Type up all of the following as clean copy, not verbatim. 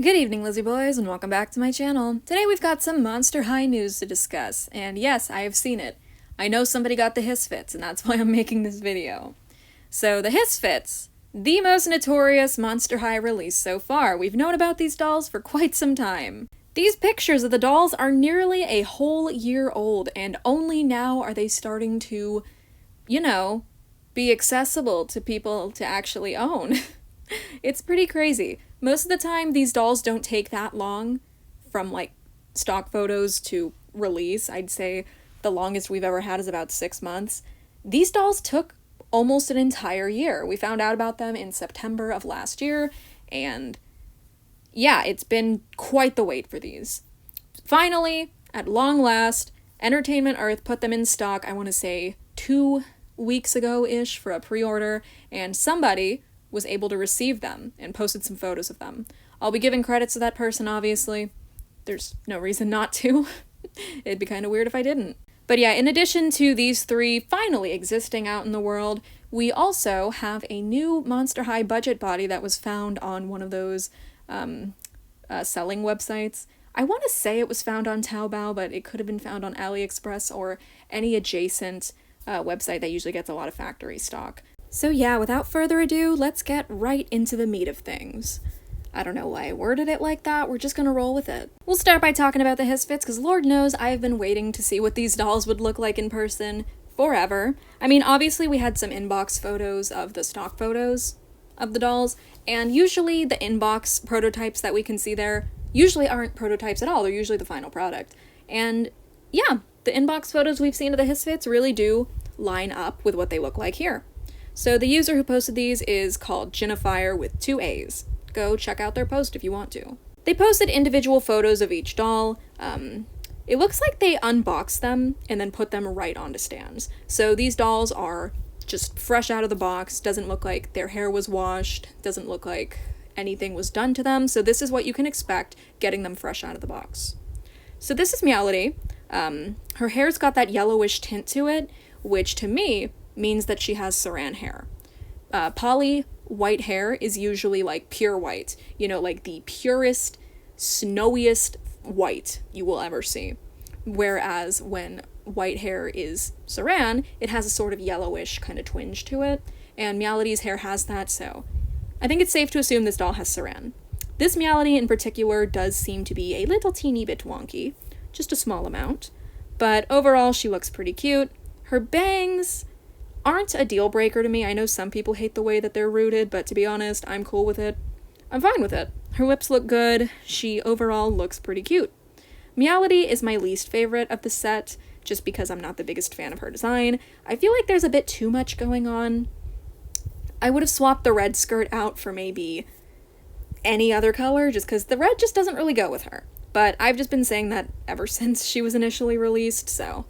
Good evening, Lizzie boys, and welcome back to my channel. Today we've got some Monster High news to discuss, and yes, I have seen it. I know somebody got the Hissfits, and that's why I'm making this video. So, the Hissfits, the most notorious Monster High release so far. We've known about these dolls for quite some time. These pictures of the dolls are nearly a whole year old, and only now are they starting to, be accessible to people to actually own. It's pretty crazy. Most of the time, these dolls don't take that long from, stock photos to release. I'd say the longest we've ever had is about 6 months. These dolls took almost an entire year. We found out about them in September of last year, and yeah, it's been quite the wait for these. Finally, at long last, Entertainment Earth put them in stock, I want to say 2 weeks ago-ish for a pre-order, and somebody was able to receive them and posted some photos of them. I'll be giving credits to that person, obviously. There's no reason not to. It'd be kind of weird if I didn't. But yeah, in addition to these 3 finally existing out in the world, we also have a new Monster High budget body that was found on one of those selling websites. I want to say it was found on Taobao, but it could have been found on AliExpress or any adjacent website that usually gets a lot of factory stock. So yeah, without further ado, let's get right into the meat of things. I don't know why I worded it like that, we're just gonna roll with it. We'll start by talking about the Hissfits, because Lord knows I've been waiting to see what these dolls would look like in person forever. I mean, obviously we had some inbox photos of the stock photos of the dolls, and usually the inbox prototypes that we can see there usually aren't prototypes at all, they're usually the final product. And yeah, the inbox photos we've seen of the Hissfits really do line up with what they look like here. So the user who posted these is called Ginnifier with 2 A's. Go check out their post if you want to. They posted individual photos of each doll. It looks like they unboxed them and then put them right onto stands. So these dolls are just fresh out of the box, doesn't look like their hair was washed, doesn't look like anything was done to them, so this is what you can expect getting them fresh out of the box. So this is Meowlody. Her hair's got that yellowish tint to it, which to me means that she has saran hair. Poly white hair is usually like pure white, like the purest, snowiest white you will ever see. Whereas when white hair is saran, it has a sort of yellowish kind of twinge to it, and Meowlody's hair has that, so I think it's safe to assume this doll has saran. This Meowlody in particular does seem to be a little teeny bit wonky, just a small amount, but overall she looks pretty cute. Her bangs aren't a deal breaker to me. I know some people hate the way that they're rooted, but to be honest, I'm cool with it. I'm fine with it. Her lips look good. She overall looks pretty cute. Meowlody is my least favorite of the set, just because I'm not the biggest fan of her design. I feel like there's a bit too much going on. I would have swapped the red skirt out for maybe any other color, just because the red just doesn't really go with her. But I've just been saying that ever since she was initially released, so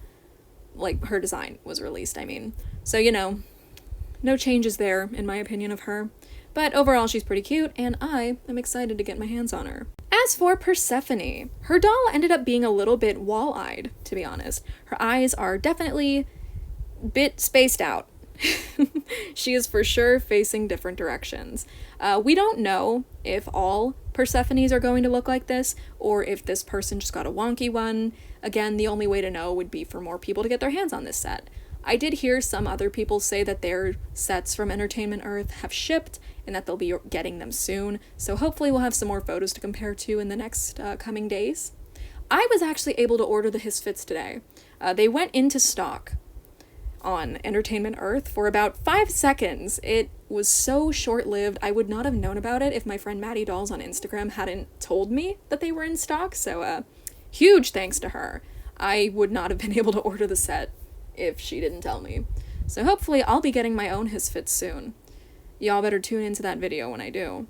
her design was released, I mean. So, no changes there, in my opinion of her. But overall, she's pretty cute, and I am excited to get my hands on her. As for Purrsephone, her doll ended up being a little bit wall-eyed, to be honest. Her eyes are definitely a bit spaced out. She is for sure facing different directions. We don't know if all Persephones are going to look like this, or if this person just got a wonky one. Again, the only way to know would be for more people to get their hands on this set. I did hear some other people say that their sets from Entertainment Earth have shipped and that they'll be getting them soon, so hopefully we'll have some more photos to compare to in the next coming days. I was actually able to order the Hissfits today. They went into stock on Entertainment Earth for about 5 seconds. It was so short-lived, I would not have known about it if my friend Maddie Dolls on Instagram hadn't told me that they were in stock, so huge thanks to her. I would not have been able to order the set if she didn't tell me. So hopefully I'll be getting my own Hissfits soon. Y'all better tune into that video when I do.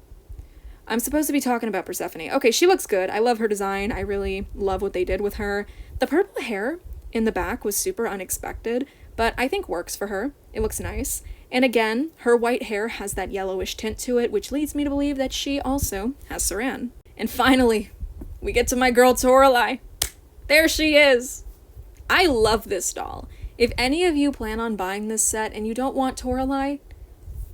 I'm supposed to be talking about Purrsephone. Okay, she looks good. I love her design. I really love what they did with her. The purple hair in the back was super unexpected, but I think works for her. It looks nice. And again, her white hair has that yellowish tint to it, which leads me to believe that she also has saran. And finally, we get to my girl Toralei. There she is! I love this doll. If any of you plan on buying this set and you don't want Toralei,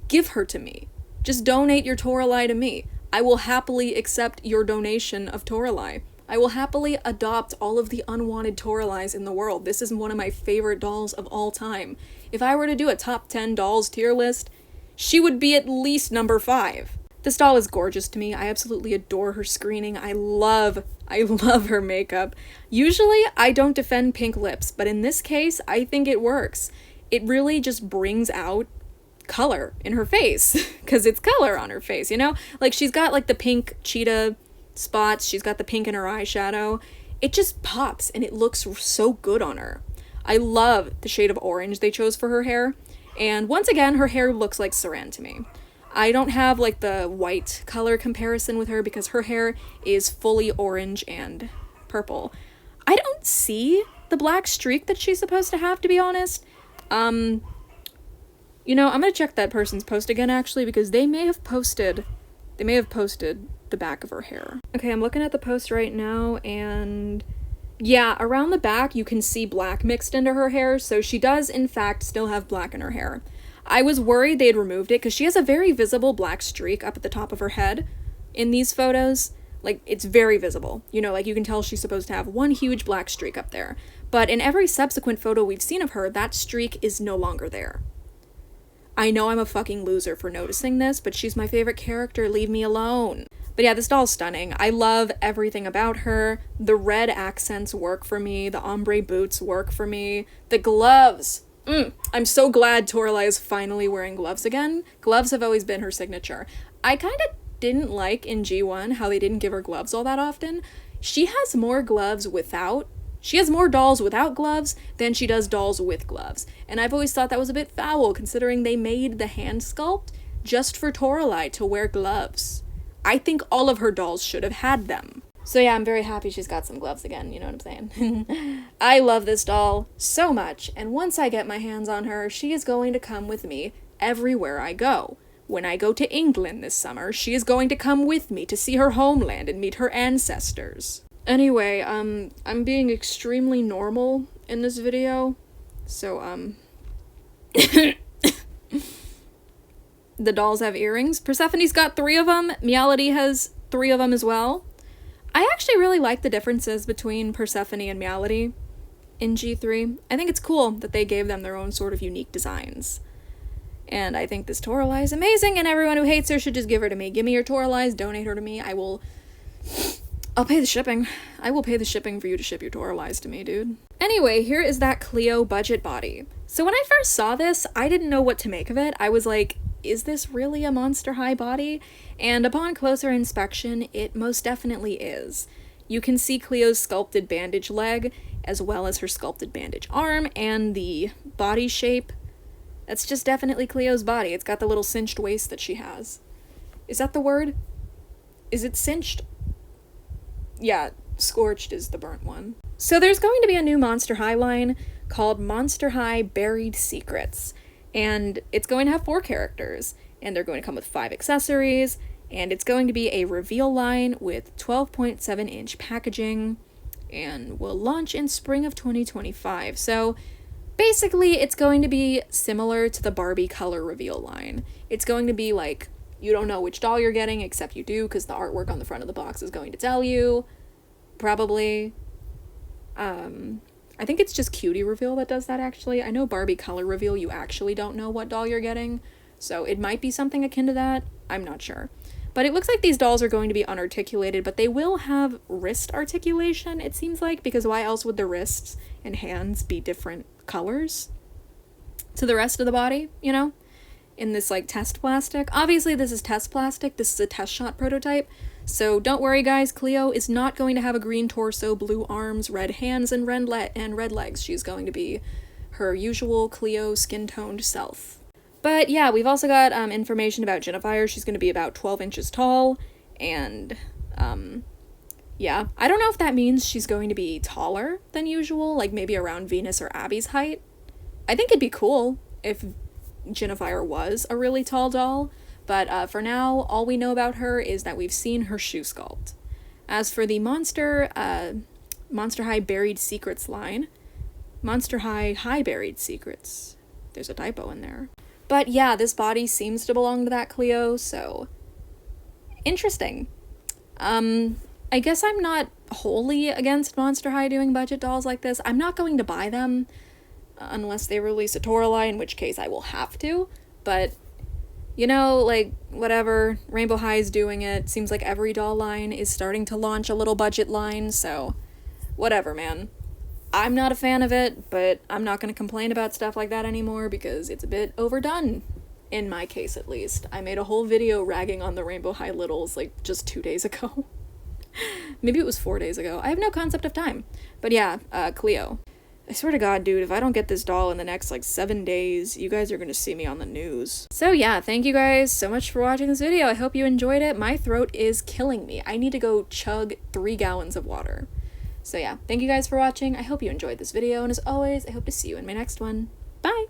give her to me. Just donate your Toralei to me. I will happily accept your donation of Toralei. I will happily adopt all of the unwanted Toraleis in the world. This is one of my favorite dolls of all time. If I were to do a top 10 dolls tier list, she would be at least number 5. This doll is gorgeous to me. I absolutely adore her screening. I love her makeup. Usually, I don't defend pink lips, but in this case, I think it works. It really just brings out color in her face, because it's color on her face, you know? Like, she's got, like, the pink cheetah spots, she's got the pink in her eyeshadow. It just pops, and it looks so good on her. I love the shade of orange they chose for her hair, and once again, her hair looks like Saran to me. I don't have, like, the white color comparison with her because her hair is fully orange and purple. I don't see the black streak that she's supposed to have, to be honest. You know, I'm gonna check that person's post again, actually, because they may have posted the back of her hair. Okay, I'm looking at the post right now, and yeah, around the back, you can see black mixed into her hair, so she does, in fact, still have black in her hair. I was worried they had removed it, because she has a very visible black streak up at the top of her head in these photos. Like, it's very visible. You know, like, you can tell she's supposed to have one huge black streak up there. But in every subsequent photo we've seen of her, that streak is no longer there. I know I'm a fucking loser for noticing this, but she's my favorite character, leave me alone. But yeah, this doll's stunning. I love everything about her. The red accents work for me, the ombre boots work for me, the gloves. I'm so glad Toralei is finally wearing gloves again. Gloves have always been her signature. I kind of didn't like in G1 how they didn't give her gloves all that often. She has more dolls without gloves than she does dolls with gloves. And I've always thought that was a bit foul, considering they made the hand sculpt just for Toralei to wear gloves. I think all of her dolls should have had them. So yeah, I'm very happy she's got some gloves again, you know what I'm saying? I love this doll so much, and once I get my hands on her, she is going to come with me everywhere I go. When I go to England this summer, she is going to come with me to see her homeland and meet her ancestors. Anyway, I'm being extremely normal in this video, so, the dolls have earrings. Persephone's got 3 of them. Meowlody has 3 of them as well. I actually really like the differences between Persephone and Meowlody in G3. I think it's cool that they gave them their own sort of unique designs. And I think this Toralei is amazing, and everyone who hates her should just give her to me. Give me your Toraleis, donate her to me. I'll pay the shipping. I will pay the shipping for you to ship your Toraleis to me, dude. Anyway, here is that Cleo budget body. So when I first saw this, I didn't know what to make of it. I was like, is this really a Monster High body? And upon closer inspection, it most definitely is. You can see Cleo's sculpted bandage leg, as well as her sculpted bandage arm, and the body shape. That's just definitely Cleo's body. It's got the little cinched waist that she has. Is that the word? Is it cinched? Yeah, scorched is the burnt one. So there's going to be a new Monster High line called Monster High Buried Secrets. And it's going to have 4 characters, and they're going to come with 5 accessories, and it's going to be a reveal line with 12.7-inch packaging, and will launch in spring of 2025. So basically, it's going to be similar to the Barbie color reveal line. It's going to be like, you don't know which doll you're getting, except you do, because the artwork on the front of the box is going to tell you. Probably. I think it's just Cutie Reveal that does that, actually. I know Barbie Color Reveal, you actually don't know what doll you're getting, so it might be something akin to that. I'm not sure. But it looks like these dolls are going to be unarticulated, but they will have wrist articulation, it seems like, because why else would the wrists and hands be different colors to the rest of the body, you know? In this, like, test plastic. Obviously, this is test plastic. This is a test shot prototype. So don't worry, guys. Cleo is not going to have a green torso, blue arms, red hands, and red legs. She's going to be her usual Cleo skin-toned self. But yeah, we've also got information about Jennifer. She's going to be about 12 inches tall, and yeah. I don't know if that means she's going to be taller than usual, like maybe around Venus or Abby's height. I think it'd be cool if Jennifer was a really tall doll, but for now, all we know about her is that we've seen her shoe sculpt. As for the Monster High Buried Secrets line, Monster High Buried Secrets. There's a typo in there. But yeah, this body seems to belong to that Cleo, so interesting. I guess I'm not wholly against Monster High doing budget dolls like this. I'm not going to buy them unless they release a Toralei, in which case I will have to, but you know, like, whatever, Rainbow High is doing it. Seems like every doll line is starting to launch a little budget line, so whatever, man. I'm not a fan of it, but I'm not going to complain about stuff like that anymore because it's a bit overdone, in my case at least. I made a whole video ragging on the Rainbow High Littles, like, just 2 days ago. Maybe it was 4 days ago. I have no concept of time. But yeah, Cleo. I swear to God, dude, if I don't get this doll in the next, like, 7 days, you guys are gonna see me on the news. So yeah, thank you guys so much for watching this video. I hope you enjoyed it. My throat is killing me. I need to go chug 3 gallons of water. So yeah, thank you guys for watching. I hope you enjoyed this video, and as always, I hope to see you in my next one. Bye!